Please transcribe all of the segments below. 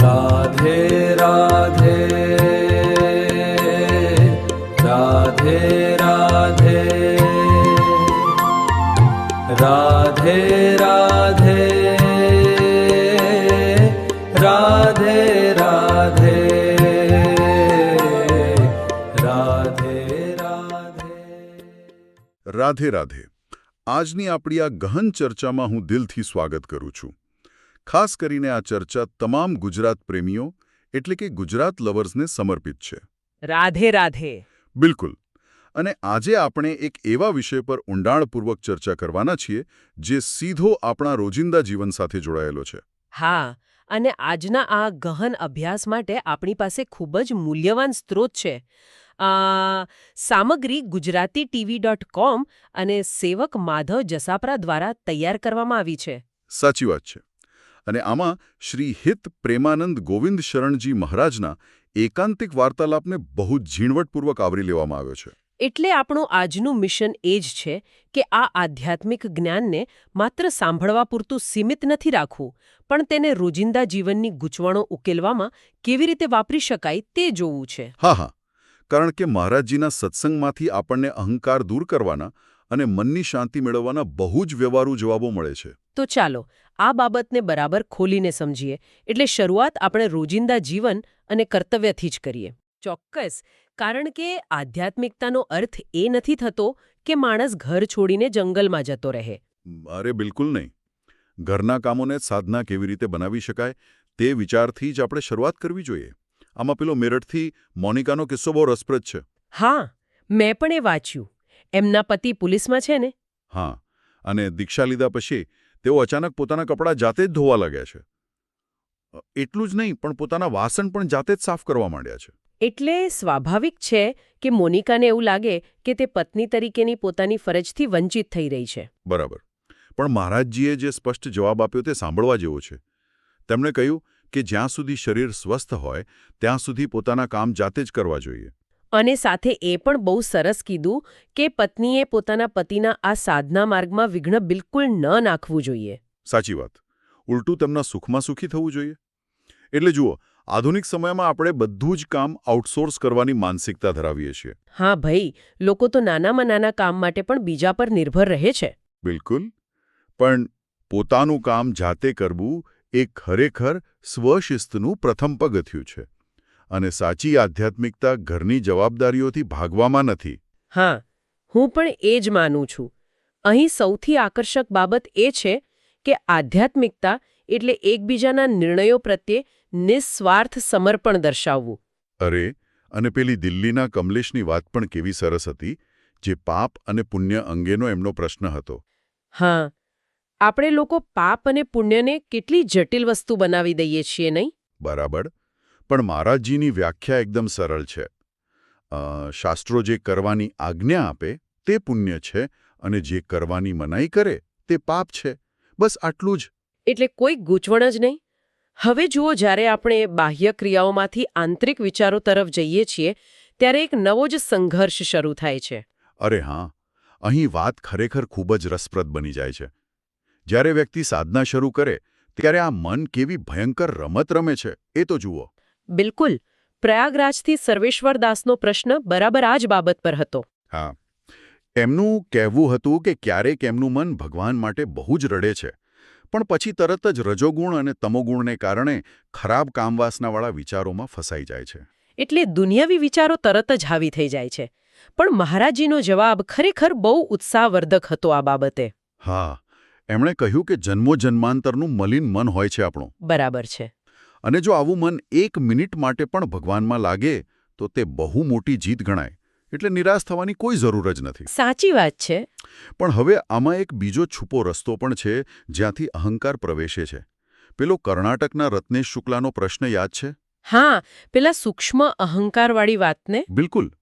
राधे राधे राधे राधे राधे राधे राधे राधे राधे राधे। રાધે રાધે. આજની આપણી આ ગહન ચર્ચામાં હું દિલથી સ્વાગત કરું છું. ખાસ કરીને આ ચર્ચા તમામ ગુજરાત પ્રેમીઓ એટલે કે ગુજરાત લવર્સને સમર્પિત છે. રાધે રાધે. બિલકુલ. અને આજે આપણે એક એવા વિષય પર ઊંડાણપૂર્વક ચર્ચા કરવાના છીએ જે સીધો આપણા રોજિંદા જીવન સાથે જોડાયેલો છે. હા, અને આજના આ ગહન અભ્યાસ માટે આપણી પાસે ખૂબ જ મૂલ્યવાન સ્ત્રોત છે. સામગ્રી ગુજરાતીTV.com અને સેવક માધવ જસાપરા દ્વારા તૈયાર કરવામાં આવી છે. સાચી વાત છે. અને આમાં શ્રી હિત પ્રેમાનંદ ગોવિંદ શરણજી મહારાજના એકાંતિક વાર્તાલાપને બહુ ઝીણવટપૂર્વક આવરી લેવામાં આવ્યો છે. એટલે આપણું આજનું મિશન એ જ છે કે આ આધ્યાત્મિક જ્ઞાનને માત્ર સાંભળવા પૂરતું સીમિત નથી રાખવું, પણ તેને રોજિંદા જીવનની ગૂંચવણો ઉકેલવામાં કેવી રીતે વાપરી શકાય તે જોવું છે. હા, કારણ કે મહારાજજીના સત્સંગમાંથી આપણને અહંકાર દૂર કરવાના અને મનની શાંતિ મેળવવાના બહુ જ વ્યવહારુ જવાબો મળે છે. તો ચાલો આ બાબતને બરાબર ખોલીને સમજીએ. એટલે શરૂઆત આપણે રોજિંદા જીવન અને કર્તવ્યથી જ કરીએ. ચોક્કસ, કારણ કે આધ્યાત્મિકતાનો અર્થ એ નથી થતો કે માણસ ઘર છોડીને જંગલમાં જતો રહે. અરે બિલકુલ નહીં. ઘરના કામોને સાધના કેવી રીતે બનાવી શકાય તે વિચારથી જ આપણે શરૂઆત કરવી જોઈએ. આમાં પેલો મેરઠથી મોનિકાનો કિસ્સો બહુ રસપ્રદ છે. હા, મેં પણ એ વાંચ્યું. એમના પતિ પોલીસમાં છે ને? હા, અને દીક્ષા લીધા પછી તેઓ અચાનક પોતાના કપડાં જાતે જ ધોવા લાગ્યા છે. એટલું જ નહીં, પણ પોતાના વાસણ પણ જાતે જ સાફ કરવા માંડ્યા છે. એટલે સ્વાભાવિક છે કે મોનિકાને એવું લાગે કે તે પત્ની તરીકેની પોતાની ફરજથી વંચિત થઈ રહી છે. બરાબર. પણ મહારાજજીએ જે સ્પષ્ટ જવાબ આપ્યો તે સાંભળવા જેવો છે. તેમણે કહ્યું કે જ્યાં સુધી શરીર સ્વસ્થ હોય ત્યાં સુધી પોતાના કામ જાતે જ કરવા જોઈએ. અને સાથે એ પણ બહુ સરસ કીધું કે પત્નીએ પોતાના પતિના આ સાધના માર્ગમાં વિઘ્ન બિલકુલ ન નાખવું જોઈએ. સાચી વાત. ઉલટું તેમના સુખમાં સુખી થવું જોઈએ. એટલે જુઓ, આધુનિક સમયમાં આપણે બધું જ કામ આઉટસોર્સ કરવાની માનસિકતા ધરાવીએ છીએ. હા ભાઈ, લોકો તો નાનામાં નાના કામ માટે પણ બીજા પર નિર્ભર રહે છે. બિલકુલ. પણ પોતાનું કામ જાતે કરવું એ ખરેખર સ્વશિસ્તનું પ્રથમ પગથિયું છે. અને સાચી આધ્યાત્મિકતા ઘરની જવાબદારીઓથી ભાગવામાં નથી. હા, હું પણ એ જ માનું છું. અહીં સૌથી આકર્ષક બાબત એ છે કે આધ્યાત્મિકતા એટલે એકબીજાના નિર્ણયો પ્રત્યે નિસ્વાર્થ સમર્પણ દર્શાવવું. અરે, અને પેલી દિલ્હીના કમલેશની વાત પણ કેવી સરસ હતી, જે પાપ અને પુણ્ય અંગેનો એમનો પ્રશ્ન હતો. હા, આપણે લોકો પાપ અને પુણ્યને કેટલી જટિલ વસ્તુ બનાવી દઈએ છીએ, નહીં? બરાબર. પણ મહારાજજીની વ્યાખ્યા એકદમ સરળ છે. શાસ્ત્રો જે કરવાની આજ્ઞા આપે તે પુણ્ય છે અને જે કરવાની મનાઈ કરે તે પાપ છે. બસ આટલું જ. એટલે કોઈ ગૂંચવણ જ નહીં. હવે જુઓ, જ્યારે આપણે બાહ્ય ક્રિયાઓમાંથી આંતરિક વિચારો તરફ જઈએ છીએ ત્યારે એક નવો જ સંઘર્ષ શરૂ થાય છે. અરે હા, અહીં વાત ખરેખર ખૂબ જ રસપ્રદ બની જાય છે. જ્યારે વ્યક્તિ સાધના શરૂ કરે ત્યારે આ મન કેવી ભયંકર રમત રમે છે એ તો જુઓ. બિલકુલ. પ્રયાગરાજથી સર્વેશ્વર દાસનો પ્રશ્ન બરાબર આ જ બાબત પર હતો. હા, એમનું કહેવું હતું કે ક્યારેક એમનું મન ભગવાન માટે બહુ જ રડે છે, પણ પછી તરત જ રજોગુણ અને તમોગુણને કારણે ખરાબ કામવાસનાવાળા વિચારોમાં ફસાઈ જાય છે. એટલે દુનિયાવી વિચારો તરત જ હાવી થઈ જાય છે. પણ મહારાજજીનો જવાબ ખરેખર બહુ ઉત્સાહવર્ધક હતો આ બાબતે. હા, એમણે કહ્યું કે જન્મોજન્માંતરનું મલિન મન હોય છે આપણું. બરાબર છે. અને જો આવું મન એક મિનિટ માટે પણ ભગવાનમાં લાગે તો તે બહુ મોટી જીત ગણાય. એટલે નિરાશ થવાની કોઈ જરૂર જ નથી. સાચી વાત છે. પણ હવે આમાં એક બીજો છુપો રસ્તો પણ છે જ્યાંથી અહંકાર પ્રવેશે છે. પેલો કર્ણાટકના રત્નેશ શુક્લાનો પ્રશ્ન યાદ છે? હા, પેલા સૂક્ષ્મ અહંકારવાળી વાતને. બિલકુલ.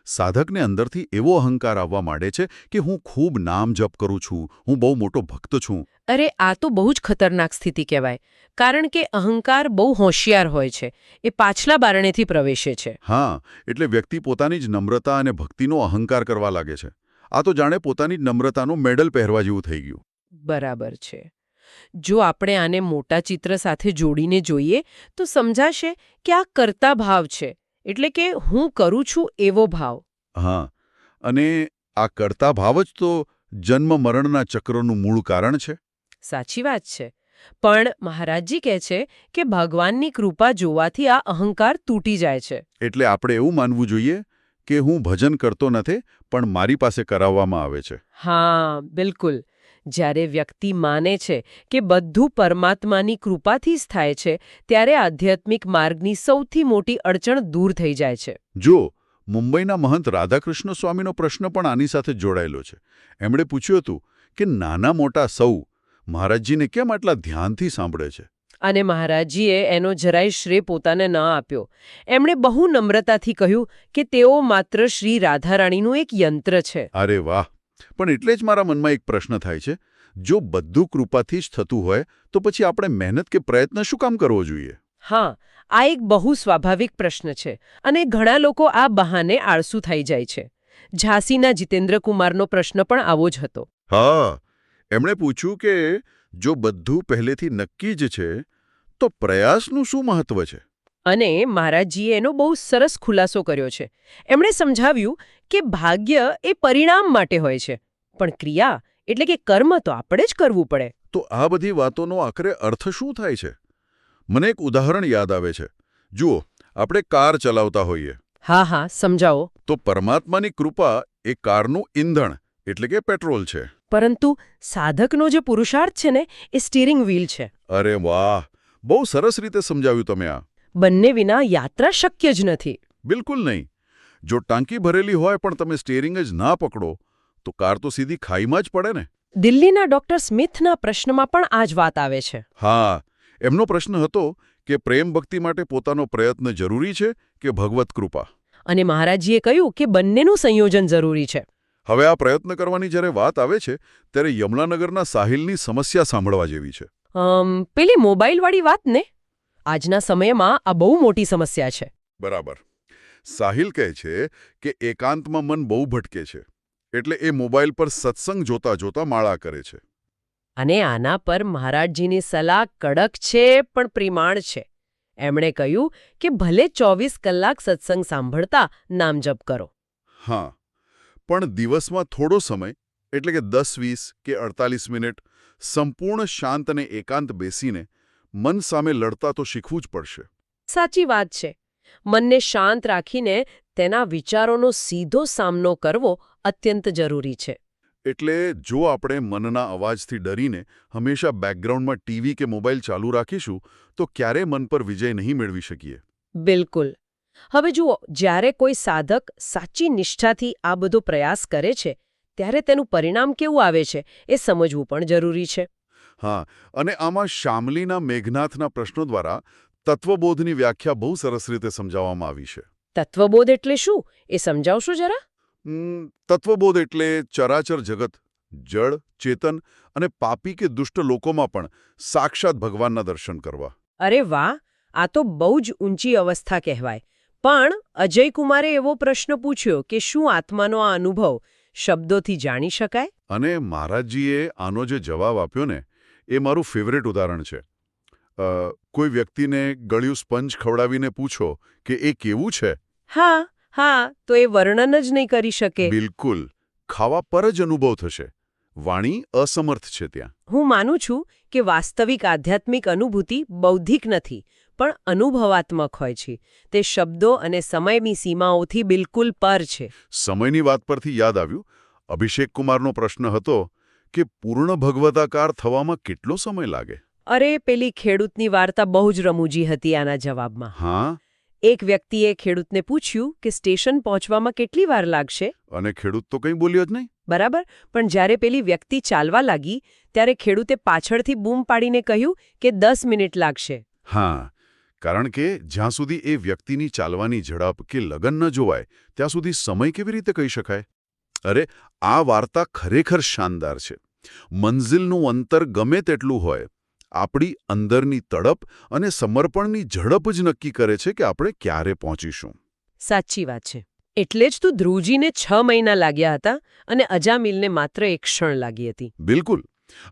સાધકને અંદરથી એવો અહંકાર આવવા માંડે છે કે હું ખૂબ નામ જપ કરું છું, હું બહુ મોટો ભક્ત છું. અરે, આ તો બહુ જ ખતરનાક સ્થિતિ કહેવાય. કારણ કે અહંકાર બહુ હોશિયાર હોય છે. એ પાછલા બારણેથી પ્રવેશે છે. હા, એટલે વ્યક્તિ પોતાની જ નમ્રતા અને ભક્તિનો અહંકાર કરવા લાગે છે. આ તો જાણે પોતાની જ નમ્રતાનો મેડલ પહેરવા જેવું થઈ ગયું. બરાબર છે. જો આપણે આને મોટા ચિત્ર સાથે જોડીને જોઈએ તો સમજાશે કે આ કર્તા ભાવ છે, એટલે કે હું કરું છું એવો ભાવ. હા, અને આ કરતા ભાવ જ તો જન્મ મરણના ચક્રનું મૂળ કારણ છે. સાચી વાત છે. પણ મહારાજજી કહે છે કે ભગવાનની કૃપા જોવાથી આ અહંકાર તૂટી જાય છે. એટલે આપણે એવું માનવું જોઈએ કે હું ભજન કરતો નથી, પણ મારી પાસે કરાવવામાં આવે છે. હા, બિલકુલ. જ્યારે વ્યક્તિ માને છે કે બધું પરમાત્માની કૃપાથી જ થાય છે, ત્યારે આધ્યાત્મિક માર્ગની સૌથી મોટી અડચણ દૂર થઈ જાય છે. જો મુંબઈના મહંત રાધાકૃષ્ણ સ્વામીનો પ્રશ્ન પણ આની સાથે જોડાયેલો છે. એમણે પૂછ્યું હતું કે નાના મોટા સૌ મહારાજજીને કેમ આટલા ધ્યાનથી સાંભળે છે. અને મહારાજજીએ એનો જરાય શ્રેય પોતાને ન આપ્યો. એમણે બહુ નમ્રતાથી કહ્યું કે તેઓ માત્ર શ્રી રાધારાણીનું એક યંત્ર છે. અરે વાહ! પણ એટલે જ મારા મનમાં એક પ્રશ્ન થાય છે, જો બધું કૃપાથી જ થતું હોય તો પછી આપણે મહેનત કે પ્રયત્ન શું કામ કરવો જોઈએ? હા, આ એક બહુ સ્વાભાવિક પ્રશ્ન છે અને ઘણા લોકો આ બહાને આળસુ થઈ જાય છે. ઝાંસીના જીતેન્દ્રકુમારનો પ્રશ્ન પણ આવો જ હતો. હા, એમણે પૂછ્યું કે જો બધું પહેલેથી નક્કી જ છે તો પ્રયાસનું શું મહત્વ છે? અને મહારાજજીએ એનો બહુ સરસ ખુલાસો કર્યો છે. એમણે સમજાવ્યું કે ભાગ્ય એ પરિણામ માટે હોય છે, પણ ક્રિયા એટલે કે કર્મ તો આપણે જ કરવું પડે. તો આ બધી વાતોનો આખરે અર્થ શું થાય છે? મને એક ઉદાહરણ યાદ આવે છે. જુઓ, આપણે કાર ચલાવતા હોઈએ. હા હા, સમજાવો. તો પરમાત્માની કૃપા એ કારનું ઈંધણ એટલે કે પેટ્રોલ છે. પરંતુ સાધકનો જે પુરુષાર્થ છે ને, એ સ્ટીરિંગ વ્હીલ છે. અરે વાહ! બહુ સરસ રીતે સમજાવ્યું તમે આ. બંને વિના યાત્રા શક્ય જ નથી. બિલકુલ નહીં. જો ટાંકી ભરેલી હોય પણ તમે સ્ટીરિંગ જ ના પકડો તો કાર તો સીધી ખાઈમાં જ પડે ને. દિલ્હીના ડોક્ટર સ્મિથના પ્રશ્નમાં પણ આ જ વાત આવે છે. હા, એમનો પ્રશ્ન હતો કે પ્રેમ ભક્તિ માટે પોતાનો પ્રયત્ન જરૂરી છે કે ભગવત કૃપા? અને મહારાજજીએ કહ્યું કે બંનેનું સંયોજન જરૂરી છે. હવે આ પ્રયત્ન કરવાની જ્યારે વાત આવે છે ત્યારે યમુનાનગરના સાહિલની સમસ્યા સાંભળવા જેવી છે. પેલી મોબાઈલવાળી વાત ને? આજના સમયમાં આ બહુ મોટી સમસ્યા છે. બરાબર. સાહિલ કહે છે કે એકાંતમાં મન બહુ ભટકે છે, એટલે એ મોબાઈલ પર સત્સંગ જોતા જોતા માળા કરે છે. અને આના પર મહારાજજીની સલાહ કડક છે પણ પ્રિમાણ છે. એમણે કહ્યું કે ભલે 24 કલાક સત્સંગ સાંભળતા નામ જપ કરો. હા, પણ દિવસમાં થોડો સમય એટલે કે 10-20 કે 48 મિનિટ સંપૂર્ણ શાંત અને એકાંત બેસીને મન સામે લડતા તો શીખવું જ પડશે. સાચી વાત છે. મનને શાંત રાખીને તેના વિચારોનો સીધો સામનો કરવો અત્યંત જરૂરી છે. એટલે જો આપણે મનના અવાજથી ડરીને હંમેશા બેકગ્રાઉન્ડમાં ટીવી કે મોબાઈલ ચાલુ રાખીશું તો ક્યારે મન પર વિજય નહીં મેળવી શકીએ. બિલકુલ. હવે જુઓ, જ્યારે કોઈ સાધક સાચી નિષ્ઠાથી આ બધો પ્રયાસ કરે છે ત્યારે તેનું પરિણામ કેવું આવે છે એ સમજવું પણ જરૂરી છે. હા, અને આમાં શામલીના મેઘનાથના પ્રશ્નો દ્વારા તત્વબોધની વ્યાખ્યા બહુ સરસ રીતે સમજાવવામાં આવી છે. તત્વબોધ એટલે શું એ સમજાવશો જરા? તત્વબોધ એટલે ચરાચર જગત, જળ, ચેતન અને પાપી કે દુષ્ટ લોકોમાં પણ સાક્ષાત ભગવાનના દર્શન કરવા. અરે વાહ! આ તો બહુ જ ઊંચી અવસ્થા કહેવાય. પણ અજયકુમારે એવો પ્રશ્ન પૂછ્યો કે શું આત્માનો આ અનુભવ શબ્દોથી જાણી શકાય? અને મહારાજજીએ આનો જે જવાબ આપ્યો ને એ મારું ફેવરેટ ઉદાહરણ છે. કોઈ વ્યક્તિને ગળ્યું સ્પંજ ખવડાવીને પૂછો કે એ કેવું છે? હા હા, તો એ વર્ણન જ નહીં કરી શકે. બિલકુલ. ખાવા પર જ અનુભવ થશે. વાણી અસમર્થ છે ત્યાં. હું માનું છું કે વાસ્તવિક આધ્યાત્મિક અનુભૂતિ બૌદ્ધિક નથી, પણ અનુભવાત્મક હોય છે. તે શબ્દો અને સમયની સીમાઓથી બિલકુલ પર છે. સમયની વાત પરથી યાદ આવ્યું, અભિષેક કુમારનો પ્રશ્ન હતો કે પૂર્ણ ભગવતાકાર થવામાં કેટલો સમય લાગે? અરે, પેલી ખેડૂતની વાર્તા બહુ જ રમૂજી હતી આના જવાબમાં. હા? એક વ્યક્તિએ ખેડૂતને પૂછ્યું કે સ્ટેશન પહોંચવામાં કેટલી વાર લાગશે? અને ખેડૂત તો કંઈ બોલ્યો જ નહીં. બરાબર, પણ જ્યારે પેલી વ્યક્તિ ચાલવા લાગી ત્યારે ખેડૂતે પાછળથી બૂમ પાડીને કહ્યું કે 10 મિનિટ લાગશે. હા, કારણ કે જ્યાં સુધી એ વ્યક્તિની ચાલવાની ઝડપ કે લગન ન જોવાય ત્યાં સુધી સમય કેવી રીતે કહી શકાય? અરે, આ વાર્તા ખરેખર શાનદાર છે. મંઝિલનું અંતર ગમે તેટલું હોય, આપણી અંદરની તડપ અને સમર્પણની ઝડપ જ નક્કી કરે છે કે આપણે ક્યારે પહોંચીશું. સાચી વાત છે. એટલે જ તો ધ્રુવજીને 6 મહિના લાગ્યા હતા અને અજામિલને માત્ર 1 ક્ષણ લાગી હતી. બિલકુલ.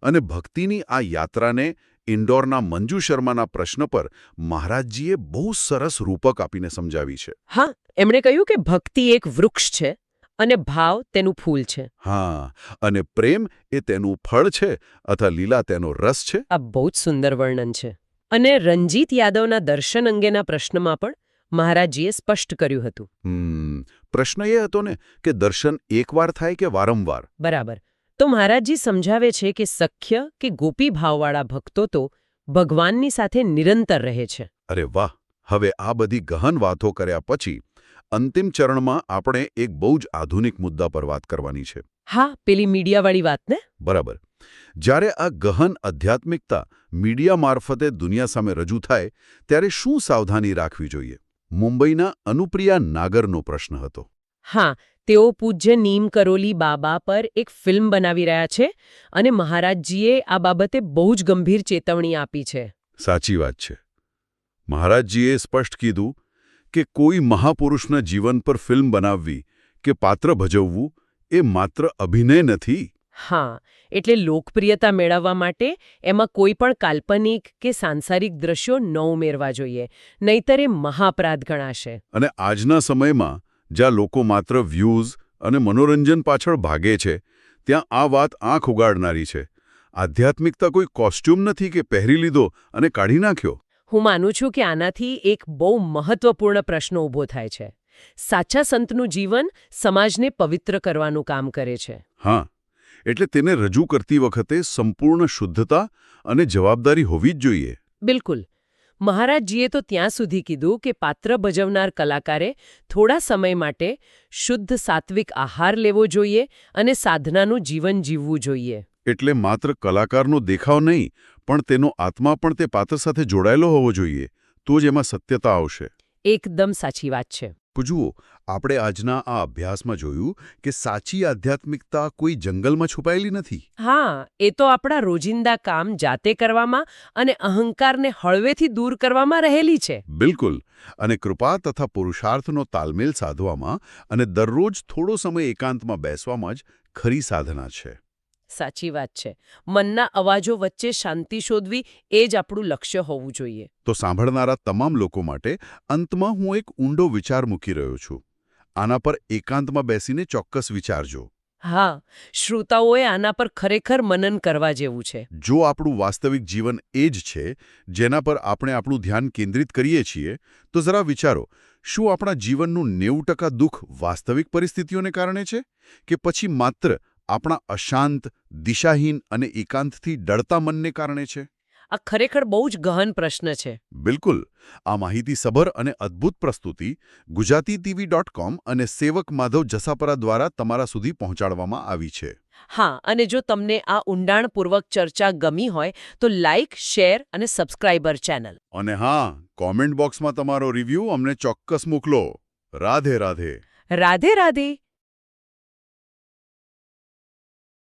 અને ભક્તિની આ યાત્રાને ઇન્દોરના મંજુ શર્માના પ્રશ્ન પર મહારાજજીએ બહુ સરસ રૂપક આપીને સમજાવી છે. હા, એમણે કહ્યું કે ભક્તિ એક વૃક્ષ છે અને ભાવ તેનું ફૂલ છે. હા, અને પ્રેમ એ તેનું ફળ છે અથવા લીલા તેનો રસ છે. આ બહુ જ સુંદર વર્ણન છે. અને રંજીત યાદવના દર્શન અંગેના પ્રશ્નમાં પણ મહારાજજીએ સ્પષ્ટ કર્યું હતું. પ્રશ્ન એ હતો ને કે દર્શન એકવાર થાય કે વારંવાર? બરાબર. તો મહારાજજી સમજાવે છે કે સખ્ય કે ગોપી ભાવવાળા ભક્તો તો ભગવાનની સાથે નિરંતર રહે છે. અરે વાહ! હવે આ બધી ગહન વાતો કર્યા પછી અંતિમ ચરણમાં આપણે એક બહુ જ આધુનિક મુદ્દા પર વાત કરવાની છે. હા, પેલી મીડિયાવાળી વાત ને? બરાબર. જ્યારે આ ગહન આધ્યાત્મિકતા મીડિયા મારફતે દુનિયા સામે રજૂ થાય ત્યારે શું સાવધાની રાખવી જોઈએ? મુંબઈના અનુપ્રિયા નાગરનો પ્રશ્ન હતો. હા, તેઓ પૂજ્ય નીમ કરોલી બાબા પર એક ફિલ્મ બનાવી રહ્યા છે અને મહારાજજીએ આ બાબતે બહુ જ ગંભીર ચેતવણી આપી છે. સાચી વાત છે. મહારાજજીએ સ્પષ્ટ કીધું કે કોઈ મહાપુરુષના જીવન પર ફિલ્મ બનાવવી કે પાત્ર ભજવવું એ માત્ર અભિનય નથી. હા, એટલે લોકપ્રિયતા મેળવવા માટે એમાં કોઈ પણ કાલ્પનિક કે સાંસારિક દ્રશ્યો ન ઉમેરવા જોઈએ, નહીતર એ મહાઅપરાધ ગણાશે. અને આજના સમયમાં જ્યાં લોકો માત્ર વ્યૂઝ અને મનોરંજન પાછળ ભાગે છે ત્યાં આ વાત આંખ ઉગાડનારી છે. આધ્યાત્મિકતા કોઈ કોસ્ટ્યુમ નથી કે પહેરી લીધો અને કાઢી નાખ્યો. હું માનું છું કે આનાથી એક બહુ મહત્વપૂર્ણ પ્રશ્ન ઊભો થાય છે. સાચા સંતનું જીવન સમાજને પવિત્ર કરવાનું કામ કરે છે. હા, એટલે તેને રજૂ કરતી વખતે સંપૂર્ણ શુદ્ધતા અને જવાબદારી હોવી જ જોઈએ. બિલકુલ. મહારાજજીએ તો ત્યાં સુધી કીધું કે પાત્ર ભજવનાર કલાકારે થોડા સમય માટે શુદ્ધ સાત્વિક આહાર લેવો જોઈએ અને સાધનાનું જીવન જીવવું જોઈએ. એટલે માત્ર કલાકારનો દેખાવ નહીં, પણ તેનો આત્મા પણ તે પાત્ર સાથે જોડાયેલો હોવો જોઈએ. તો જ એમાં સત્યતા આવશે. એકદમ સાચી વાત છે. જુઓ, આપણે આજના આ અભ્યાસમાં જોયું કે સાચી આધ્યાત્મિકતા કોઈ જંગલમાં છુપાયેલી નથી. હા, એ તો આપણા રોજિંદા કામ જાતે કરવામાં અને અહંકારને હળવેથી દૂર કરવામાં રહેલી છે. બિલકુલ. અને કૃપા તથા પુરુષાર્થનો તાલમેલ સાધવામાં અને દરરોજ થોડો સમય એકાંતમાં બેસવામાં જ ખરી સાધના છે. સાચી વાત છે. મનના અવાજો વચ્ચે શાંતિ શોધવી એ જ આપણું લક્ષ્ય હોવું જોઈએ. તો સાંભળનારા તમામ લોકો માટે અંતમાં હું એક ઊંડો વિચાર મૂકી રહ્યો છું. આના પર એકાંતમાં બેસીને ચોક્કસ વિચારજો. હા, શ્રોતાઓએ આના પર ખરેખર મનન કરવા જેવું છે. જો આપણું વાસ્તવિક જીવન એ જ છે જેના પર આપણે આપણું ધ્યાન કેન્દ્રિત કરીએ છીએ, તો જરા વિચારો, શું આપણા જીવનનું 90% દુઃખ વાસ્તવિક પરિસ્થિતિઓને કારણે છે કે પછી માત્ર આપણા અશાંત, દિશાહીન અને એકાંતથી ડરતા મનને કારણે છે? આ ખરેખર બહુ જ ગહન પ્રશ્ન છે. બિલકુલ. આ માહિતીસભર અને અદ્ભુત પ્રસ્તુતિ gujaratitv.com અને સેવક માધવ જસાપરા દ્વારા તમારા સુધી પહોંચાડવામાં આવી છે. હા, અને જો તમને આ ઊંડાણપૂર્વક ચર્ચા ગમી હોય તો લાઇક, શેર અને સબસ્ક્રાઇબર ચેનલ. અને હા, કોમેન્ટ બોક્સમાં તમારો રિવ્યૂ અમને ચોક્કસ મોકલો. રાધે રાધે. રાધે રાધે.